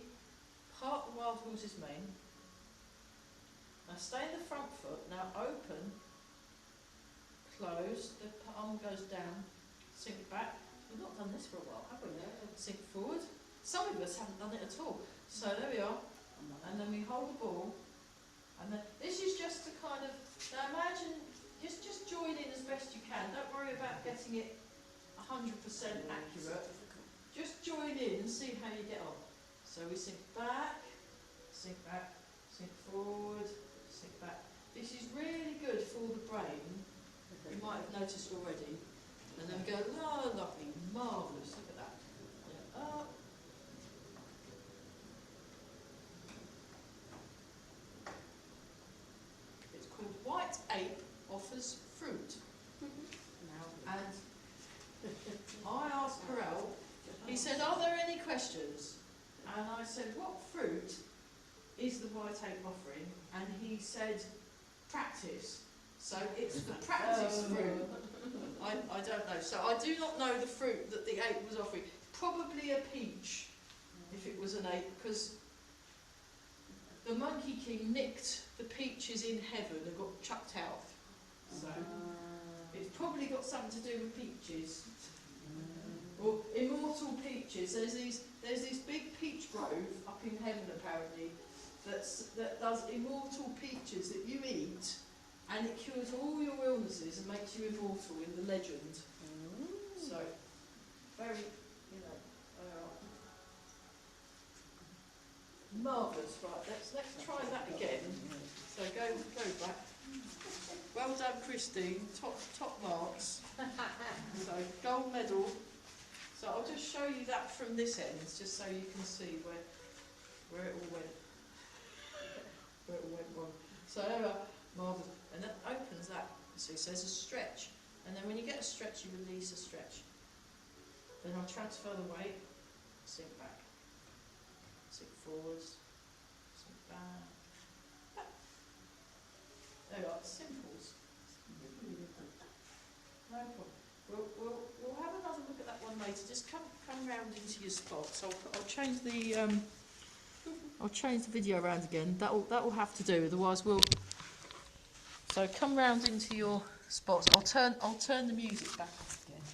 part the wild horse's mane. Now stay in the front foot. Now open, close. The palm goes down. Sink back. We've not done this for a while, have we? Sink forward. Some of us haven't done it at all. So there we are. And then we hold the ball. And then this is just to kind of, now imagine, just join in as best you can. Don't worry about getting it 100% accurate. Just join in and see how you get on. So we sink back, sink forward, sink back. This is really good for the brain. You might have noticed already. And then we go, oh, lovely, marvellous. Look at that. Yeah, up. It's called White Ape Offers Fruit. And I asked Carell, he said, are there any questions? And I said, what fruit is the White Ape offering? And he said, practice. So it's the practice fruit. I don't know. So I do not know the fruit that the ape was offering. Probably a peach, if it was an ape, because the Monkey King nicked the peaches in heaven and got chucked out. So it's probably got something to do with peaches. Or immortal peaches. There's this big peach grove up in heaven apparently that does immortal peaches that you eat, and it cures all your illnesses and makes you immortal in the legend. So very, marvellous. Right, let's try that again. So go back. Well done, Christine. Top marks. So gold medal. So I'll just show you that from this end, just so you can see where it all went. Where it all went wrong. So marvellous. And that opens that. So there's a stretch. And then when you get a stretch, you release a stretch. Then I'll transfer the weight. Sink back. Sink forwards. Sink back. There we are. Simples. No problem. We'll have another look at that one later. Just come round into your spots. I'll change the video around again. That will have to do. Otherwise we'll. So come round into your spots. I'll turn the music back off again.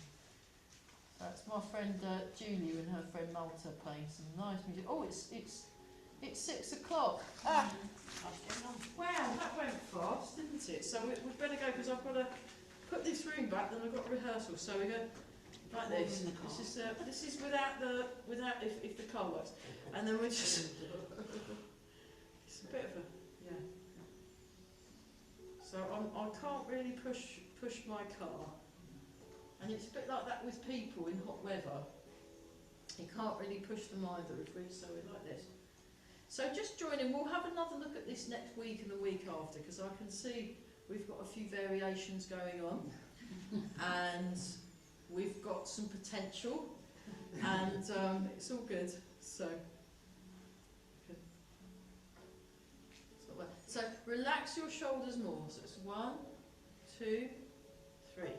That's my friend Julie and her friend Malta playing some nice music. Oh, it's 6 o'clock. Ah, wow, that went fast, didn't it? So we'd better go because I've got to put this room back. Then I've got rehearsal. So we go like this. This is without if the car works, and then we just. It's a bit of a yeah. So I can't really push my car, and it's a bit like that with people in hot weather. You can't really push them either if so we're like this. So just join in. We'll have another look at this next week and the week after, because I can see we've got a few variations going on, and we've got some potential, and it's all good. So relax your shoulders more. So it's 1, 2, 3.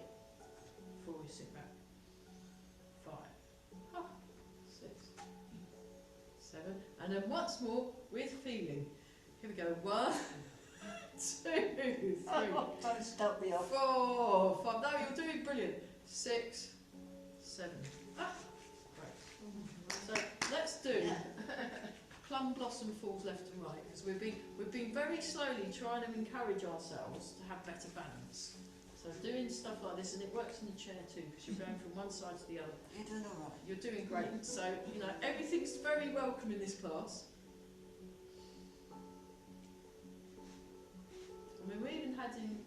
Before we sit back. 5, 6, 7, and then once more with feeling. Here we go. 1, 2, 3, Don't stop me off. 4, 5. No, you're doing brilliant. 6, 7. Great. So let's do plum blossom falls left and right, because we've been very slowly trying to encourage ourselves to have better balance. So doing stuff like this, and it works in the chair too, because you're going from one side to the other. You're doing all right. You're doing great. So, you know, everything's very welcome in this class. I mean, we even had in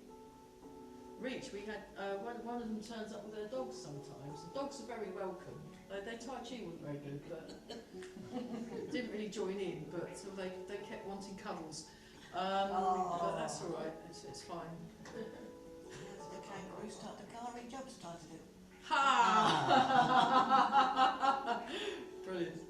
Reach, we had one of them turns up with their dogs sometimes. The dogs are very welcome. Their Tai Chi wasn't very good, but didn't really join in, but so they kept wanting cuddles. But that's all right, it's fine. The kangaroo start the car, he jump started it. Ha! Brilliant.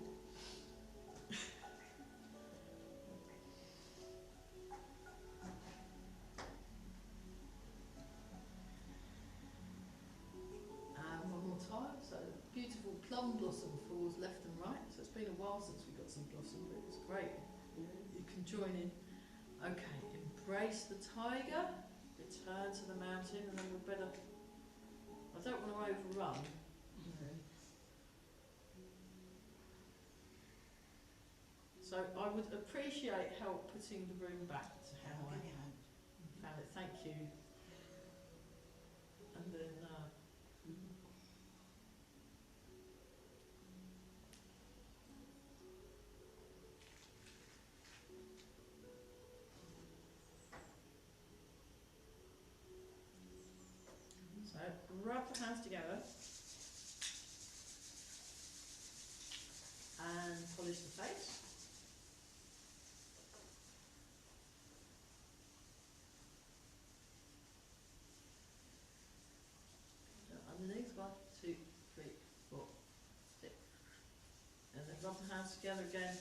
And one more time. So beautiful plum blossom falls left and right. So it's been a while since we got some blossom, but it was great. You can join in. Okay, embrace the tiger. Return to the mountain, and then we'll better. I don't want to overrun. So I would appreciate help putting the room back to how I found it. Thank you. And then. So rub the hands together and polish the face. Underneath, 1, 2, 3, 4, 6. And then rub the hands together again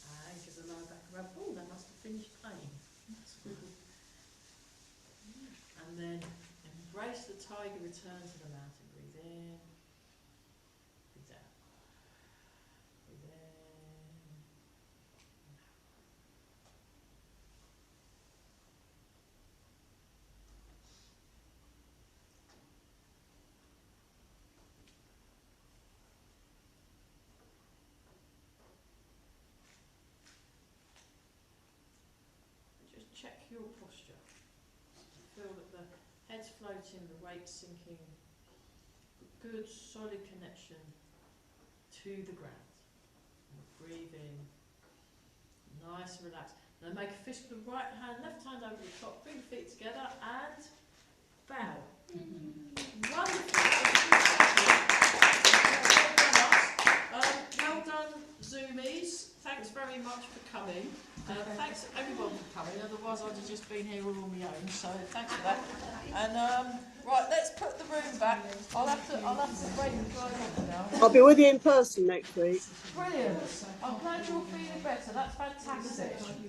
and give the lower back a rub. Oh, that must have finished playing. That's good. And then embrace the tiger, return to the mountain. Breathe in, breathe out. Breathe in. Just check your posture. Feel that the head's floating, the weight's sinking. Good, solid connection to the ground. Breathe in. Nice and relaxed. Now make a fist with the right hand, left hand over the top. Bring the feet together and bow. Wonderful. Well done, Zoomies. Thanks very much for coming. Thanks everyone for coming, otherwise I'd have just been here all on my own, so thanks for that. And right, let's put the room back. I'll have to break the drive off now. I'll be with you in person next week. Brilliant. I'm glad you're feeling better, that's fantastic.